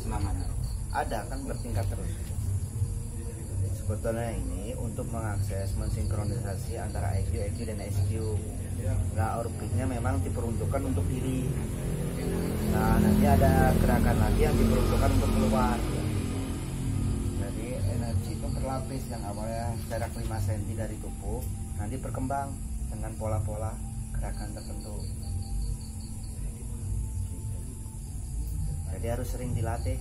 selamanya? Ada kan, bertingkat terus. Sebetulnya ini untuk mengakses mensinkronisasi antara IQ, EQ dan SQ. Nah, orbitnya memang diperuntukkan untuk diri. Nah, nanti ada gerakan lagi yang diperuntukkan untuk keluar. Jadi energi itu berlapis, yang awalnya jarak 5 cm dari tubuh nanti berkembang dengan pola-pola gerakan tertentu. Jadi harus sering dilatih.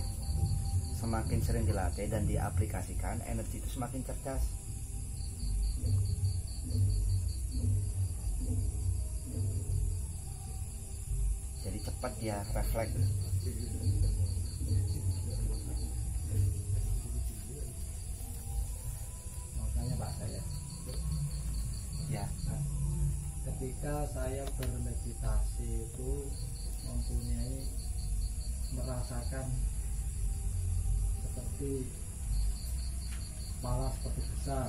Semakin sering dilatih dan diaplikasikan, energi itu semakin cerdas. Jadi cepat dia refleks. Makanya Pak saya. Ya. Ketika saya bermeditasi itu mempunyai merasakan seperti kepala seperti besar,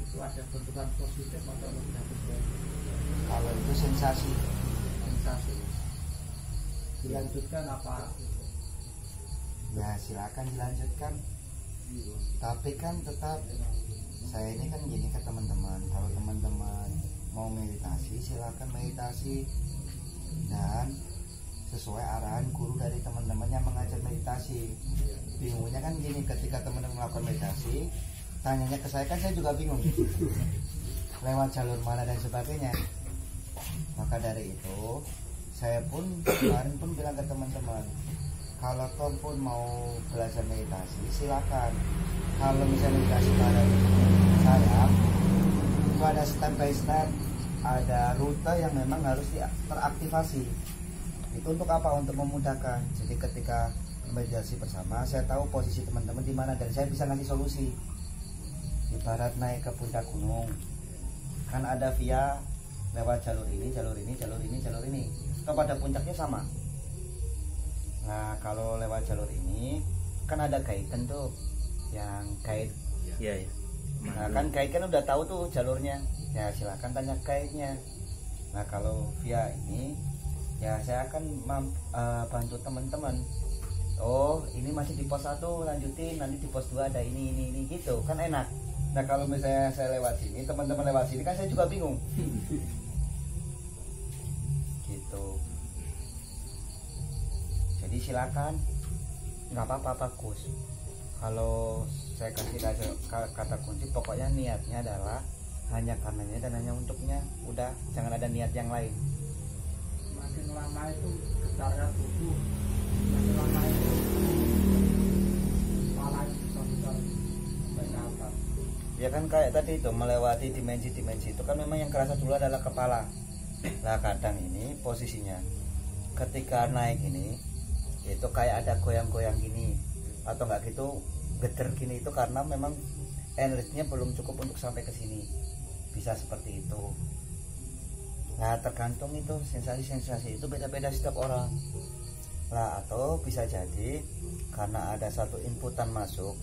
itu ada bentukan positif atau negatif? Kalau itu sensasi. Dilanjutkan apa? Ya silakan dilanjutkan. Tapi kan tetap saya ini kan gini ke teman-teman, kalau teman-teman mau meditasi silakan meditasi, dan sesuai arahan guru dari teman-teman yang mengajar meditasi. Bingungnya kan gini, ketika teman-teman melakukan meditasi tanyanya ke saya, kan saya juga bingung lewat jalur mana dan sebagainya. Maka dari itu saya pun kemarin pun bilang ke teman-teman, kalau toh pun mau belajar meditasi silakan. Kalau misalnya dikasih barang saya itu ada step by step, ada rute yang memang harus teraktivasi. Itu untuk apa? Untuk memudahkan. Jadi ketika meditasi bersama, saya tahu posisi teman-teman di mana dan saya bisa ngasih solusi. Ibarat naik ke puncak gunung, kan ada via lewat jalur ini, jalur ini, jalur ini, jalur ini. Toh pada puncaknya sama. Nah, kalau lewat jalur ini kan ada guide tuh, yang guide. Iya, iya. Nah, kan guide kan udah tahu tuh jalurnya. Ya silakan tanya guide-nya. Nah, kalau via ini ya saya akan bantu teman-teman. Oh, ini masih di pos 1, lanjutin, nanti di pos 2 ada ini gitu. Kan enak. Nah, kalau misalnya saya lewat sini, teman-teman lewat sini kan saya juga bingung. Gitu. Jadi silakan, nggak apa-apa Gus. Kalau saya kasih kata kunci, pokoknya niatnya adalah hanya karenanya dan hanya untuknya. Udah, jangan ada niat yang lain. Makin lama itu getarnya tubuh, makin lama itu kepala itu besar sampai ke atas. Ya kan kayak tadi itu, melewati dimensi-dimensi itu kan memang yang kerasa dulu adalah kepala. Nah kadang ini posisinya ketika naik ini itu kayak ada goyang-goyang gini, atau enggak gitu geder gini, itu karena memang energinya belum cukup untuk sampai ke sini. Bisa seperti itu. Nah tergantung itu, sensasi-sensasi itu beda-beda setiap orang. Nah atau bisa jadi karena ada satu inputan masuk,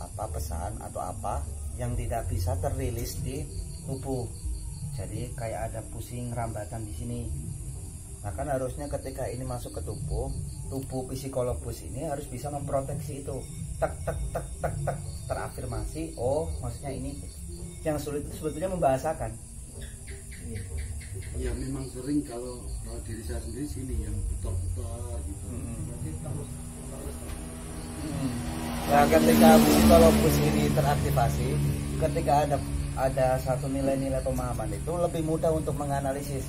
apa pesan atau apa yang tidak bisa terrilis di tubuh. Jadi kayak ada pusing rambatan di sini. Nah kan harusnya ketika ini masuk ke tubuh psikologis ini harus bisa memproteksi itu. Tak tak tak tak tak, terafirmasi. Oh maksudnya ini. Yang sulit itu sebetulnya membahasakan. Ya memang sering kalau diri saya sendiri sini yang putar-putar gitu. Berarti terus. Nah ketika psikologis ini teraktivasi, ketika ada satu nilai-nilai pemahaman itu lebih mudah untuk menganalisis.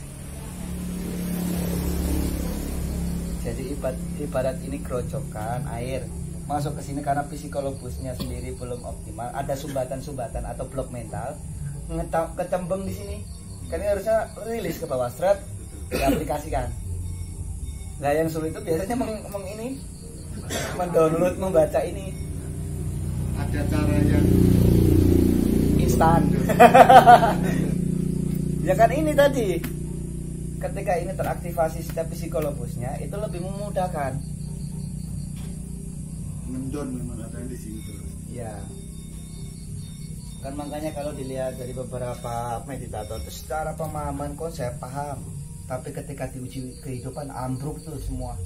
Jadi ibarat ini kerocokan air masuk ke sini karena psikologisnya sendiri belum optimal, ada sumbatan-sumbatan atau blok mental kecembeng di sini. Kan ini harusnya rilis ke bawah, strap diaplikasikan. Nah yang sulit itu biasanya mendownload, membaca ini. Ada cara yang Instan. Ya kan ini tadi, ketika ini teraktivasi setiap psikologusnya itu lebih memudahkan. mendon memang ada di sini terus. Ya. Kan makanya kalau dilihat dari beberapa meditator itu secara pemahaman konsep paham, tapi ketika diuji kehidupan ambruk tuh semua.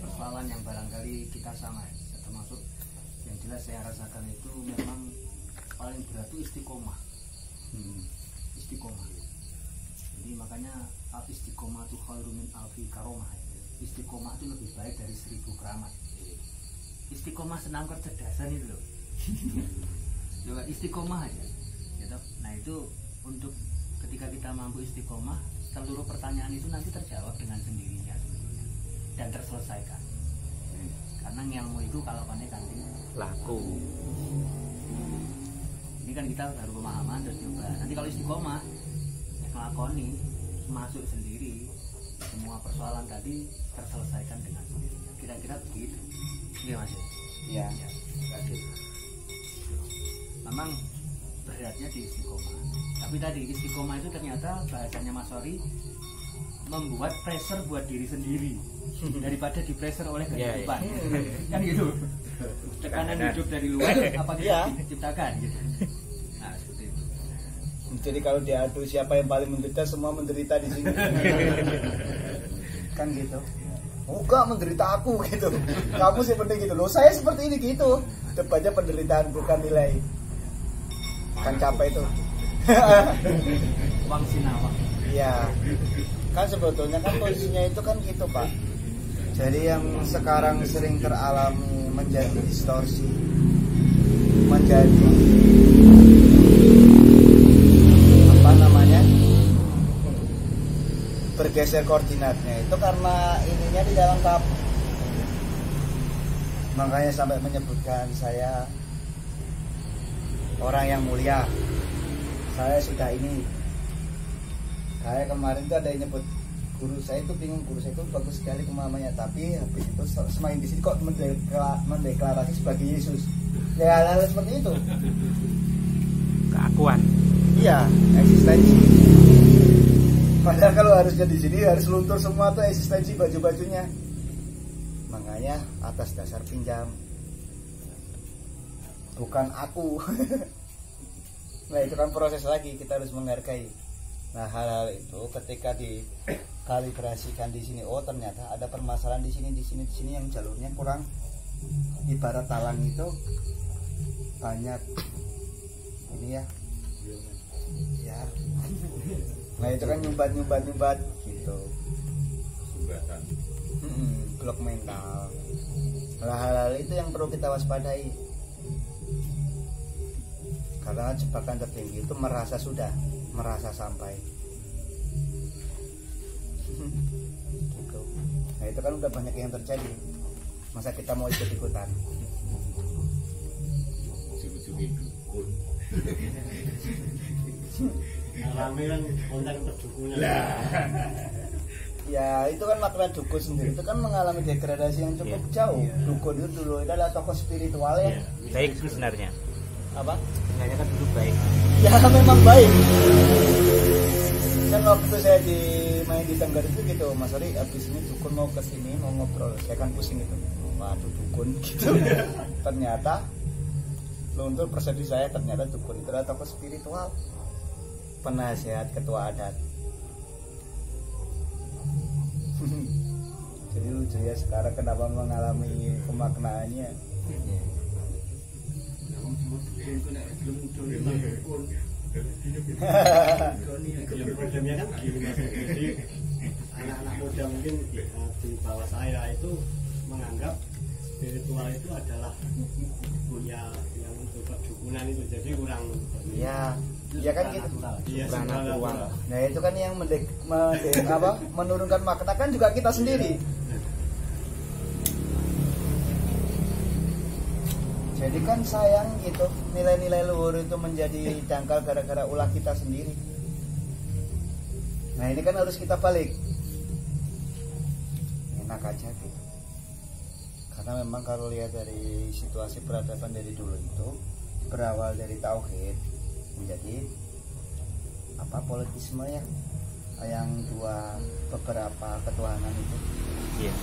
persoalan yang barangkali kita sama ya. Termasuk yang jelas saya rasakan itu memang paling berat itu istiqomah. Istiqomah. Jadi makanya istiqomah itu khairu min alfi karomah. Istiqomah itu lebih baik dari 1000 keramat. Istiqomah senam kecerdasan itu loh. Coba istiqomah aja gitu. Nah itu untuk ketika kita mampu istiqomah, seluruh pertanyaan itu nanti terjawab dengan sendirinya sebetulnya dan terselesaikan. Karena ilmu itu kalau panen nanti laku. Ini kan kita baru pemahaman terus coba. Nanti kalau istiqomah ngelakoni masuk sendiri, semua persoalan tadi terselesaikan dengan sendirinya. Kira-kira begitu. Iya Mas. Iya. Ya. Memang beratnya di istiqomah. Tapi tadi istiqomah itu ternyata bahasanya Mas Sori membuat pressure buat diri sendiri daripada di pressure oleh kehidupan. Kan gitu. Tekanan hidup dari luar apa kita ciptakan gitu. Nah, seperti itu. Jadi kalau diadu siapa yang paling menderita, semua menderita di sini. Kan gitu. Enggak, menderita aku gitu. Kamu sih penting gitu. Loh, saya seperti ini gitu. Depannya penderitaan bukan nilai. Kan capek itu. Uang sinawang. Iya. Kan sebetulnya kan posisinya itu kan gitu, Pak. Jadi yang sekarang sering teralami menjadi distorsi, menjadi apa namanya, bergeser koordinatnya itu karena ininya di dalam kap. Makanya sampai menyebutkan saya orang yang mulia, saya sudah ini. Saya kemarin tuh ada yang nyebut guru saya itu, bingung, guru saya itu bagus sekali pemahamannya, tapi habis itu semakin di sini kok mendeklarasi sebagai Yesus. Ya hal-hal seperti itu. Keakuan. Iya, eksistensi. Padahal kalau harusnya di sini harus luntur semua tuh eksistensi baju-bajunya. Makanya atas dasar pinjam, bukan aku. Nah itu kan proses lagi, kita harus menghargai. Nah hal-hal itu ketika dikalibrasikan di sini, oh ternyata ada permasalahan di sini yang jalurnya kurang. Ibarat talang itu banyak ini ya. Ya. Nah itu kan nyumbat gitu. Sumbatan. Blok mental. Nah, hal-hal itu yang perlu kita waspadai. Karena jebakan tertinggi itu merasa sampai. Gitu. Nah itu kan udah banyak yang terjadi. Masa kita mau ikut-ikutan? Ujung-ujungnya dukun. Rame kan konten perdukunan. Ya itu kan makna dukun sendiri itu kan mengalami degradasi yang cukup jauh. Dukun itu dulu adalah tokoh spiritual ya. Baik sebenarnya. Apa? Sebenarnya kan dulu baik. Ya memang baik. Kan waktu saya main di Tengger itu gitu, Mas Ori abis ini dukun mau kesini mau ngobrol, saya kan pusing gitu. Waduh dukun gitu. Ternyata luntur persepsi saya, ternyata dukun itu adalah tokoh spiritual, penasehat ketua adat. Jadi lucu ya sekarang kenapa mengalami pemaknaannya. Problemnya kan gini Mas. Jadi anak-anak muda mungkin di bawah saya itu menganggap spiritual itu adalah punya yang untuk perdukunan itu, jadi kurang Ya kan gitu. iya, Kurang natural. Nah itu kan yang menurunkan makna kan juga kita sendiri. Jadi kan sayang gitu, nilai-nilai luhur itu menjadi dangkal gara-gara ulah kita sendiri. Nah ini kan harus kita balik. Enak aja gitu. Karena memang kalau lihat dari situasi peradaban dari dulu itu berawal dari tauhid menjadi apa politisme ya, yang beberapa ketuhanan itu. Iya.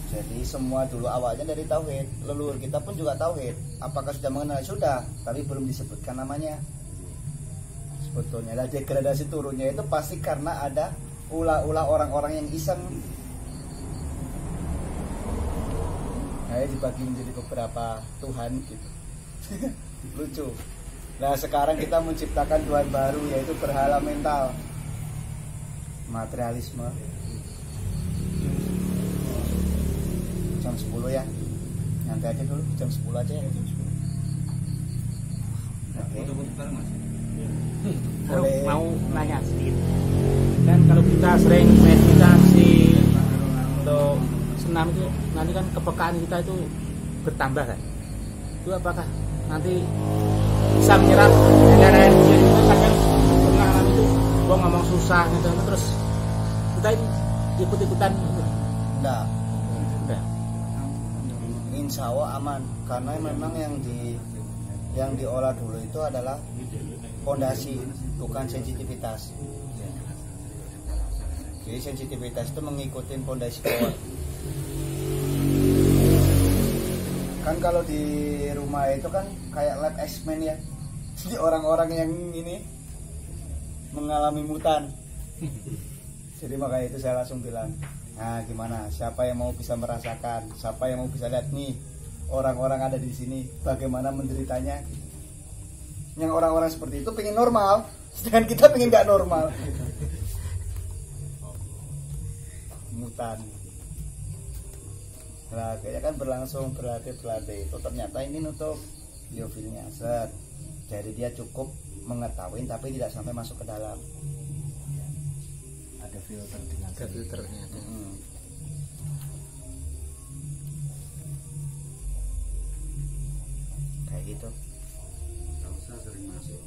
Jadi semua dulu awalnya dari tauhid. Leluhur kita pun juga tauhid. Apakah sudah mengenal? Sudah, tapi belum disebutkan namanya. Sebetulnya lah degradasi turunnya itu pasti karena ada ulah-ulah orang-orang yang iseng. saya dibagi menjadi beberapa Tuhan gitu. Lucu. Nah sekarang kita menciptakan Tuhan baru, yaitu berhala mental, materialisme. Jam 10 ya, nanti aja dulu jam 10 aja ya. Oke. Boleh. Mau nanya sedikit. Kan kalau kita sering meditasi untuk senam itu nanti kan kepekaan kita itu bertambah kan? Itu apakah nanti bisa menyerap energi yang kita kadang pernah itu gua ngomong susah gitu terus kita ikut-ikutan gitu. Enggak, Udah. insya Allah aman, karena memang yang diolah dulu itu adalah fondasi, bukan sensitivitas. Jadi sensitivitas itu mengikuti fondasi bawah. Kan kalau di rumah itu kan kayak lab X-Men ya. Jadi orang-orang yang ini mengalami mutan. Jadi makanya itu saya langsung bilang, nah gimana? Siapa yang mau bisa merasakan? Siapa yang mau bisa lihat nih orang-orang ada di sini? Bagaimana menderitanya? Yang orang-orang seperti itu pengen normal, sedangkan kita pengen nggak normal. Mutan. Nah, kayaknya kan berlangsung berlatih itu ternyata ini nutup biofilnya set. Jadi dia cukup mengetahui tapi tidak sampai masuk ke dalam. Ada filter dengan Ada filternya. Kayak gitu. Kalau saya sering masuk